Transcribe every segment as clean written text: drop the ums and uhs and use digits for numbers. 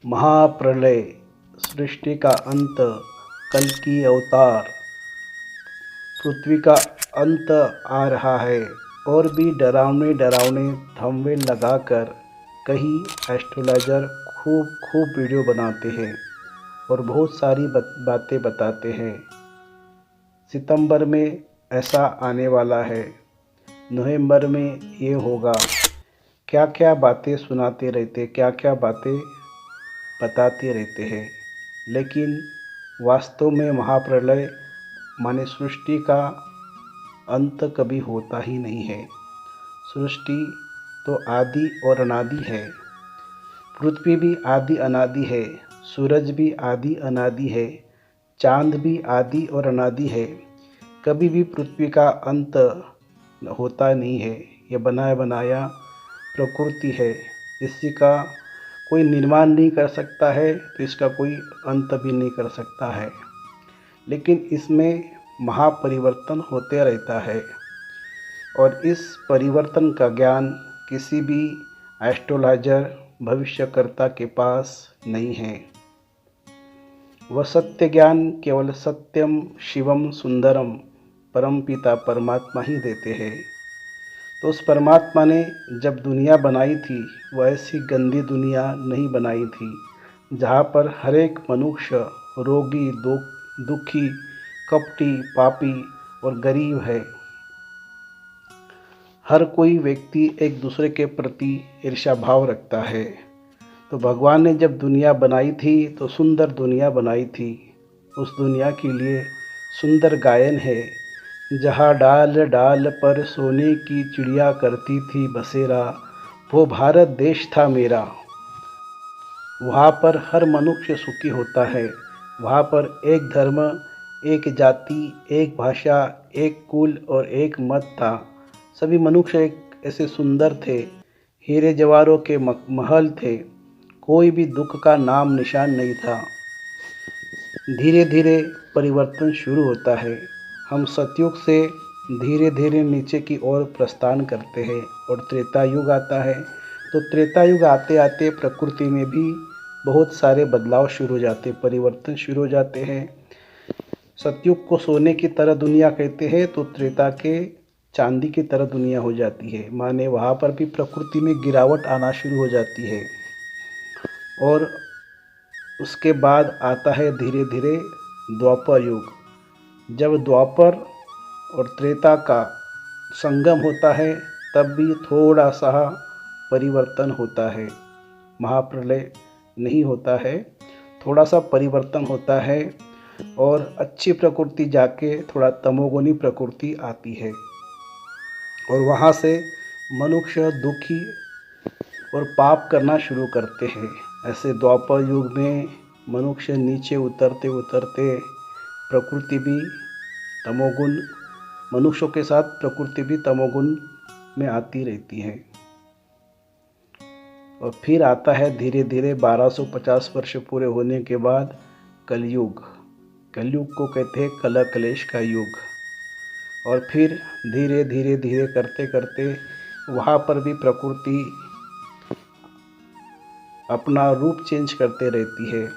महाप्रलय, सृष्टि का अंत, कल की अवतार, पृथ्वी का अंत आ रहा है। और भी डरावने डरावने थंबनेल लगाकर कई एस्ट्रोलॉजर खूब खूब वीडियो बनाते हैं और बहुत सारी बातें बताते हैं। सितंबर में ऐसा आने वाला है, नवंबर में ये होगा, क्या क्या बातें सुनाते रहते, क्या क्या बातें बताते रहते हैं। लेकिन वास्तव में महाप्रलय माने सृष्टि का अंत कभी होता ही नहीं है। सृष्टि तो आदि और अनादि है। पृथ्वी भी आदि अनादि है, सूरज भी आदि अनादि है, चांद भी आदि और अनादि है। कभी भी पृथ्वी का अंत होता नहीं है। यह बनाया बनाया प्रकृति है। इसी का कोई निर्माण नहीं कर सकता है तो इसका कोई अंत भी नहीं कर सकता है। लेकिन इसमें महापरिवर्तन होते रहता है और इस परिवर्तन का ज्ञान किसी भी एस्ट्रोलॉजर भविष्यकर्ता के पास नहीं है। वह सत्य ज्ञान केवल सत्यम शिवम सुंदरम परमपिता परमात्मा ही देते हैं। तो उस परमात्मा ने जब दुनिया बनाई थी, वह ऐसी गंदी दुनिया नहीं बनाई थी जहाँ पर हर एक मनुष्य रोगी, दुखी, कपटी, पापी और गरीब है। हर कोई व्यक्ति एक दूसरे के प्रति ईर्ष्या भाव रखता है। तो भगवान ने जब दुनिया बनाई थी तो सुंदर दुनिया बनाई थी। उस दुनिया के लिए सुंदर गायन है, जहाँ डाल डाल पर सोने की चिड़िया करती थी बसेरा, वो भारत देश था मेरा। वहाँ पर हर मनुष्य सुखी होता है। वहाँ पर एक धर्म, एक जाति, एक भाषा, एक कुल और एक मत था। सभी मनुष्य एक ऐसे सुंदर थे। हीरे जवाहरों के महल थे। कोई भी दुख का नाम निशान नहीं था। धीरे धीरे परिवर्तन शुरू होता है। हम सतयुग से धीरे धीरे नीचे की ओर प्रस्थान करते हैं और त्रेता युग आता है। तो त्रेता युग आते आते प्रकृति में भी बहुत सारे बदलाव शुरू हो जाते, परिवर्तन शुरू हो जाते हैं। सतयुग को सोने की तरह दुनिया कहते हैं, तो त्रेता के चांदी की तरह दुनिया हो जाती है। माने वहाँ पर भी प्रकृति में गिरावट आना शुरू हो जाती है। और उसके बाद आता है धीरे धीरे द्वापर युग। जब द्वापर और त्रेता का संगम होता है तब भी थोड़ा सा परिवर्तन होता है। महाप्रलय नहीं होता है, थोड़ा सा परिवर्तन होता है और अच्छी प्रकृति जाके थोड़ा तमोगुनी प्रकृति आती है और वहाँ से मनुष्य दुखी और पाप करना शुरू करते हैं। ऐसे द्वापर युग में मनुष्य नीचे उतरते उतरते प्रकृति भी तमोगुण, मनुष्यों के साथ प्रकृति भी तमोगुण में आती रहती है। और फिर आता है धीरे धीरे 1250 वर्ष पूरे होने के बाद कलयुग। कलयुग को कहते हैं कलह कलेश का युग। और फिर धीरे धीरे धीरे करते करते वहाँ पर भी प्रकृति अपना रूप चेंज करते रहती है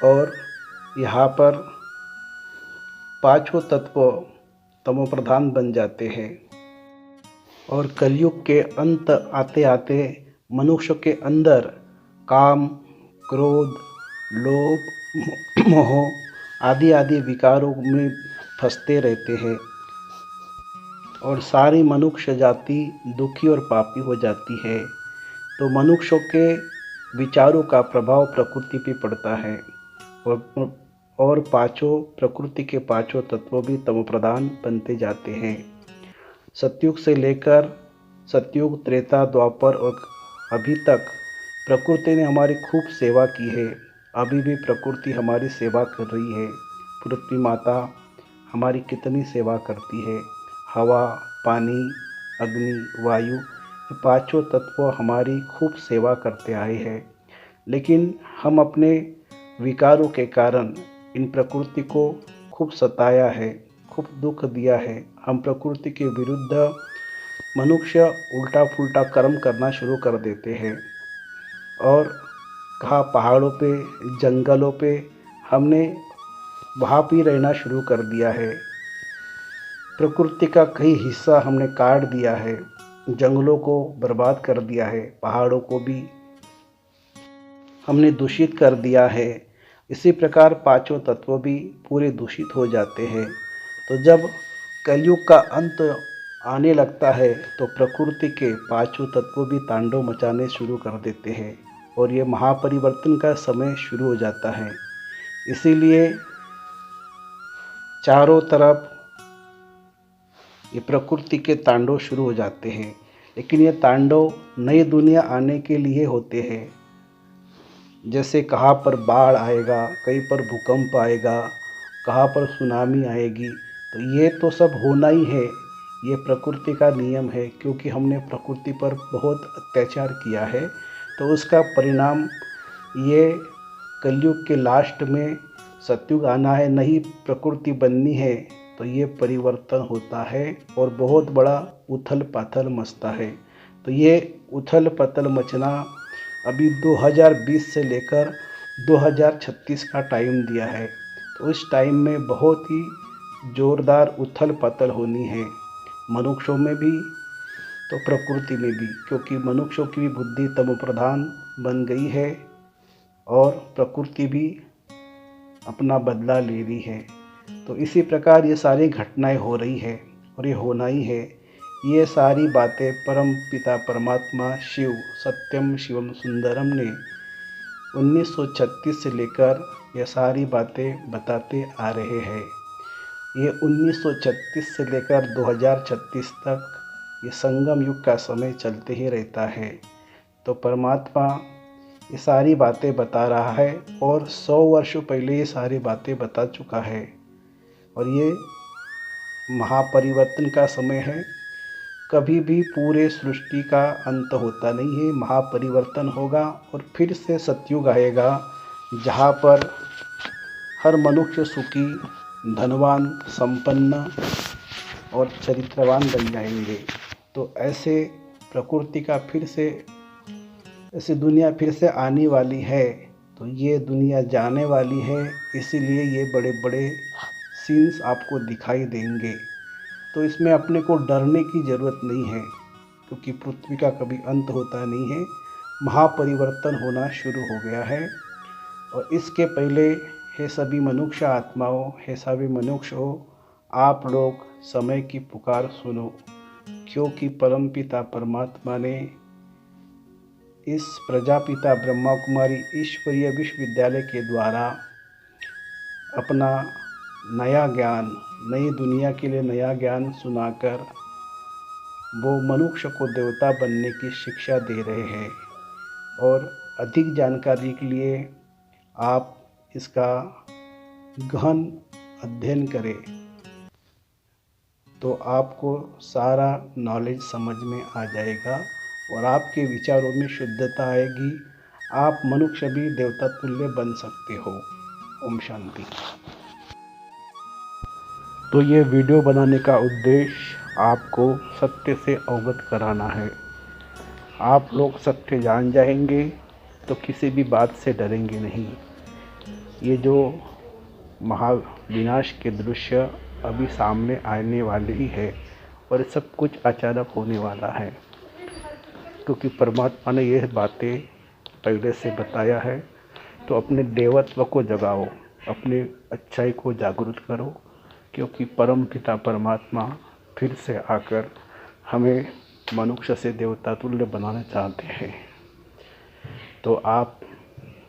और यहाँ पर पांचों तत्व तमोप्रधान बन जाते हैं। और कलयुग के अंत आते आते मनुष्य के अंदर काम, क्रोध, लोभ, मोह आदि आदि विकारों में फंसते रहते हैं और सारी मनुष्य जाति दुखी और पापी हो जाती है। तो मनुष्यों के विचारों का प्रभाव प्रकृति पे पड़ता है और पांचों प्रकृति के पांचों तत्व भी तमोप्रधान बनते जाते हैं। सतयुग से लेकर सतयुग, त्रेता, द्वापर और अभी तक प्रकृति ने हमारी खूब सेवा की है। अभी भी प्रकृति हमारी सेवा कर रही है। पृथ्वी माता हमारी कितनी सेवा करती है। हवा, पानी, अग्नि, वायु, ये पांचों तत्व हमारी खूब सेवा करते आए हैं। लेकिन हम अपने विकारों के कारण इन प्रकृति को खूब सताया है, खूब दुख दिया है। हम प्रकृति के विरुद्ध मनुष्य उल्टा पुल्टा कर्म करना शुरू कर देते हैं और कहाँ पहाड़ों पे, जंगलों पे हमने वहाँ भी रहना शुरू कर दिया है। प्रकृति का कई हिस्सा हमने काट दिया है, जंगलों को बर्बाद कर दिया है, पहाड़ों को भी हमने दूषित कर दिया है। इसी प्रकार पांचों तत्व भी पूरे दूषित हो जाते हैं। तो जब कलयुग का अंत आने लगता है तो प्रकृति के पांचों तत्व भी तांडव मचाने शुरू कर देते हैं और ये महापरिवर्तन का समय शुरू हो जाता है। इसीलिए चारों तरफ ये प्रकृति के तांडव शुरू हो जाते हैं। लेकिन ये तांडव नई दुनिया आने के लिए होते हैं। जैसे कहाँ पर बाढ़ आएगा, कहीं पर भूकंप आएगा, कहाँ पर सुनामी आएगी, तो ये तो सब होना ही है। ये प्रकृति का नियम है, क्योंकि हमने प्रकृति पर बहुत अत्याचार किया है। तो उसका परिणाम ये कलयुग के लास्ट में सतयुग आना है, नई प्रकृति बननी है, तो ये परिवर्तन होता है और बहुत बड़ा उथल पाथल मचता है। तो ये उथल पथल मचना अभी 2020 से लेकर 2036 का टाइम दिया है। तो उस टाइम में बहुत ही ज़ोरदार उथल पथल होनी है, मनुष्यों में भी तो प्रकृति में भी, क्योंकि मनुष्यों की भी बुद्धि तमो प्रधान बन गई है और प्रकृति भी अपना बदला ले रही है। तो इसी प्रकार ये सारी घटनाएं हो रही है और ये होना ही है। ये सारी बातें परम पिता परमात्मा शिव सत्यम शिवम सुंदरम ने 1936 से लेकर ये सारी बातें बताते आ रहे हैं। ये 1936 से लेकर 2036 तक ये संगम युग का समय चलते ही रहता है। तो परमात्मा ये सारी बातें बता रहा है और 100 वर्षों पहले ये सारी बातें बता चुका है। और ये महापरिवर्तन का समय है। कभी भी पूरे सृष्टि का अंत होता नहीं है, महापरिवर्तन होगा और फिर से सतयुग आएगा, जहाँ पर हर मनुष्य सुखी, धनवान, संपन्न और चरित्रवान बन जाएंगे। तो ऐसे प्रकृति का फिर से ऐसी दुनिया फिर से आने वाली है। तो ये दुनिया जाने वाली है, इसीलिए ये बड़े बड़े सीन्स आपको दिखाई देंगे। तो इसमें अपने को डरने की ज़रूरत नहीं है, क्योंकि पृथ्वी का कभी अंत होता नहीं है, महापरिवर्तन होना शुरू हो गया है। और इसके पहले हे सभी मनुष्य आत्माओं, हे सभी मनुष्य हो, आप लोग समय की पुकार सुनो, क्योंकि परमपिता परमात्मा ने इस प्रजापिता ब्रह्मा कुमारी ईश्वरीय विश्वविद्यालय के द्वारा अपना नया ज्ञान, नई दुनिया के लिए नया ज्ञान सुनाकर वो मनुष्य को देवता बनने की शिक्षा दे रहे हैं। और अधिक जानकारी के लिए आप इसका गहन अध्ययन करें, तो आपको सारा नॉलेज समझ में आ जाएगा और आपके विचारों में शुद्धता आएगी। आप मनुष्य भी देवता तुल्य बन सकते हो। ओम शांति। तो ये वीडियो बनाने का उद्देश्य आपको सत्य से अवगत कराना है। आप लोग सत्य जान जाएंगे तो किसी भी बात से डरेंगे नहीं। ये जो महाविनाश के दृश्य अभी सामने आने वाले ही है और सब कुछ अचानक होने वाला है, क्योंकि परमात्मा ने यह बातें पहले से बताया है। तो अपने देवत्व को जगाओ, अपने अच्छाई को जागृत करो, क्योंकि परम पिता परमात्मा फिर से आकर हमें मनुष्य से देवता तुल्य बनाना चाहते हैं। तो आप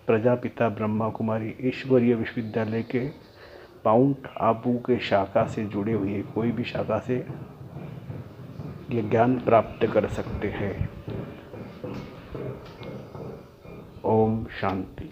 प्रजापिता ब्रह्मा कुमारी ईश्वरीय विश्वविद्यालय के माउंट आबू के शाखा से जुड़े हुए कोई भी शाखा से ये ज्ञान प्राप्त कर सकते हैं। ओम शांति।